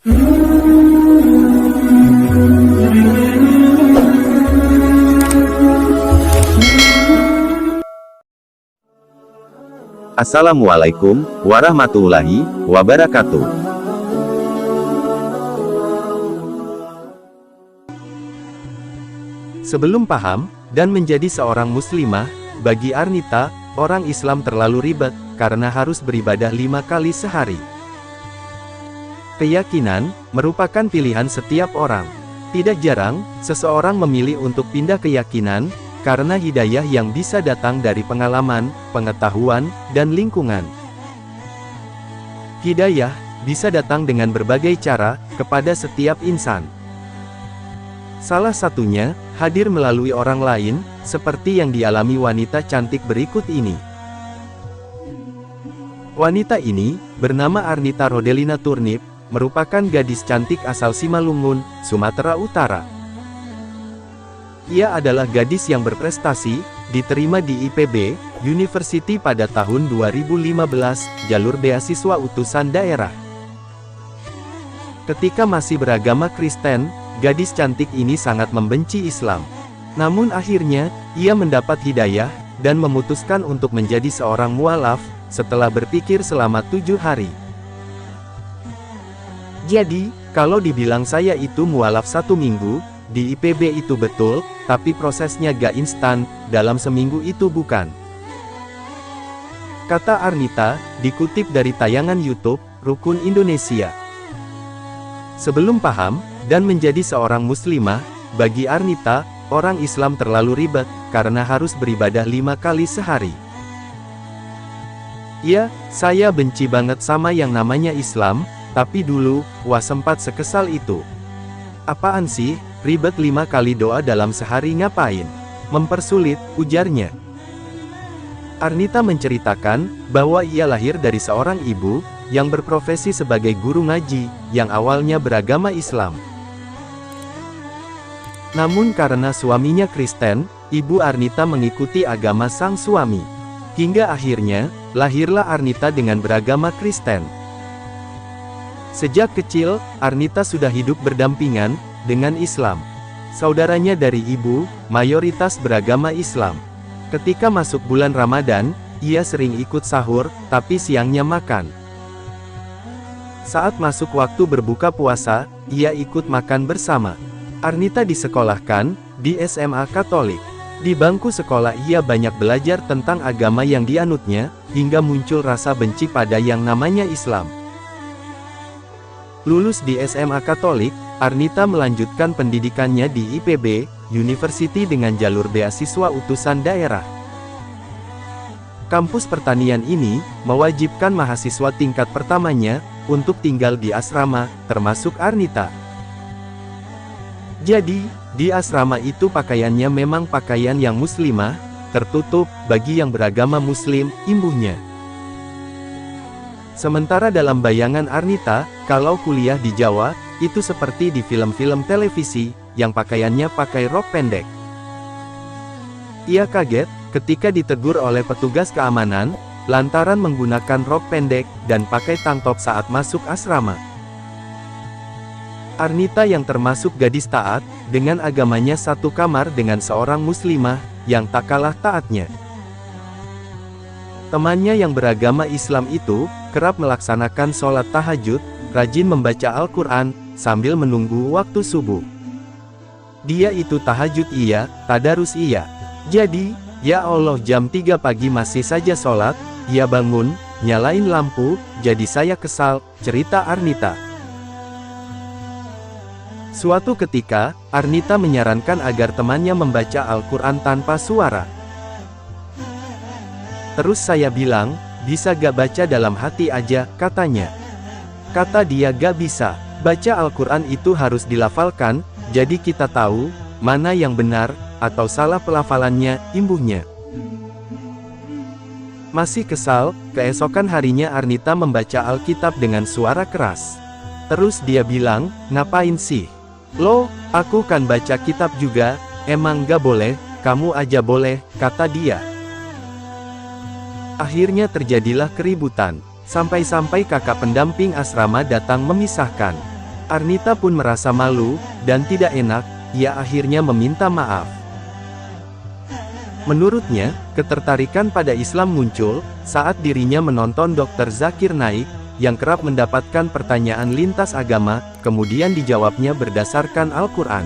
Assalamualaikum warahmatullahi wabarakatuh. Sebelum paham dan menjadi seorang muslimah, bagi Arnita, orang Islam terlalu ribet karena harus beribadah 5 kali sehari. Keyakinan merupakan pilihan setiap orang. Tidak jarang, seseorang memilih untuk pindah keyakinan karena hidayah yang bisa datang dari pengalaman, pengetahuan, dan lingkungan. Hidayah bisa datang dengan berbagai cara kepada setiap insan. Salah satunya hadir melalui orang lain, seperti yang dialami wanita cantik berikut ini. Wanita ini bernama Arnita Rodelina Turnip, merupakan gadis cantik asal Simalungun, Sumatera Utara. Ia adalah gadis yang berprestasi, diterima di IPB University pada tahun 2015, jalur beasiswa utusan daerah. Ketika masih beragama Kristen, gadis cantik ini sangat membenci Islam. Namun akhirnya, ia mendapat hidayah, dan memutuskan untuk menjadi seorang mualaf, setelah berpikir selama 7 hari. Jadi, kalau dibilang saya itu mualaf 1 minggu, di IPB itu betul, tapi prosesnya gak instan, dalam seminggu itu bukan. Kata Arnita, dikutip dari tayangan YouTube, Rukun Indonesia. Sebelum paham, dan menjadi seorang muslimah, bagi Arnita, orang Islam terlalu ribet, karena harus beribadah 5 kali sehari. Ya, saya benci banget sama yang namanya Islam, tapi dulu, wah sempat sekesal itu. Apaan sih, ribet 5 kali doa dalam sehari ngapain? Mempersulit, ujarnya. Arnita menceritakan, bahwa ia lahir dari seorang ibu, yang berprofesi sebagai guru ngaji, yang awalnya beragama Islam. Namun karena suaminya Kristen, ibu Arnita mengikuti agama sang suami. Hingga akhirnya, lahirlah Arnita dengan beragama Kristen. Sejak kecil, Arnita sudah hidup berdampingan dengan Islam. Saudaranya dari ibu, mayoritas beragama Islam. Ketika masuk bulan Ramadan, ia sering ikut sahur, tapi siangnya makan. Saat masuk waktu berbuka puasa, ia ikut makan bersama. Arnita disekolahkan di SMA Katolik. Di bangku sekolah ia banyak belajar tentang agama yang dianutnya, hingga muncul rasa benci pada yang namanya Islam. Lulus di SMA Katolik, Arnita melanjutkan pendidikannya di IPB University dengan jalur beasiswa utusan daerah. Kampus pertanian ini mewajibkan mahasiswa tingkat pertamanya untuk tinggal di asrama, termasuk Arnita. Jadi, di asrama itu pakaiannya memang pakaian yang muslimah, tertutup bagi yang beragama Muslim, imbuhnya. Sementara dalam bayangan Arnita, kalau kuliah di Jawa, itu seperti di film-film televisi, yang pakaiannya pakai rok pendek. Ia kaget, ketika ditegur oleh petugas keamanan, lantaran menggunakan rok pendek, dan pakai tank top saat masuk asrama. Arnita yang termasuk gadis taat, dengan agamanya satu kamar dengan seorang muslimah, yang tak kalah taatnya. Temannya yang beragama Islam itu, kerap melaksanakan sholat tahajud, rajin membaca Al-Quran, sambil menunggu waktu subuh. Dia itu tahajud iya, tadarus iya. Jadi, ya Allah jam 3 pagi masih saja sholat, ia bangun, nyalain lampu, jadi saya kesal, cerita Arnita. Suatu ketika, Arnita menyarankan agar temannya membaca Al-Quran tanpa suara. Terus saya bilang, bisa gak baca dalam hati aja, katanya. Kata dia gak bisa, baca Al-Quran itu harus dilafalkan, jadi kita tahu, mana yang benar, atau salah pelafalannya, imbuhnya. Masih kesal, keesokan harinya Arnita membaca Alkitab dengan suara keras. Terus dia bilang, ngapain sih? Loh, aku kan baca kitab juga, emang gak boleh, kamu aja boleh, kata dia. Akhirnya terjadilah keributan, sampai-sampai kakak pendamping asrama datang memisahkan. Arnita pun merasa malu, dan tidak enak, ia akhirnya meminta maaf. Menurutnya, ketertarikan pada Islam muncul, saat dirinya menonton Dr. Zakir Naik, yang kerap mendapatkan pertanyaan lintas agama, kemudian dijawabnya berdasarkan Al-Quran.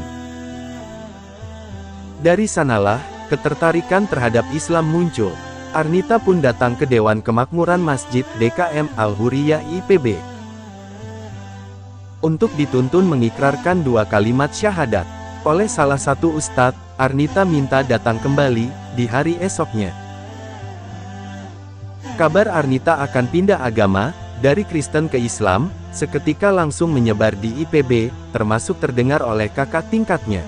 Dari sanalah, ketertarikan terhadap Islam muncul. Arnita pun datang ke Dewan Kemakmuran Masjid DKM Al-Huriyah IPB untuk dituntun mengikrarkan 2 kalimat syahadat. Oleh salah satu ustadz, Arnita minta datang kembali, di hari esoknya. Kabar Arnita akan pindah agama, dari Kristen ke Islam, seketika langsung menyebar di IPB, termasuk terdengar oleh kakak tingkatnya.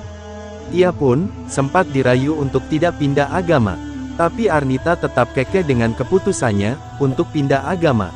Ia pun, sempat dirayu untuk tidak pindah agama. Tapi Arnita tetap kekeh dengan keputusannya, untuk pindah agama.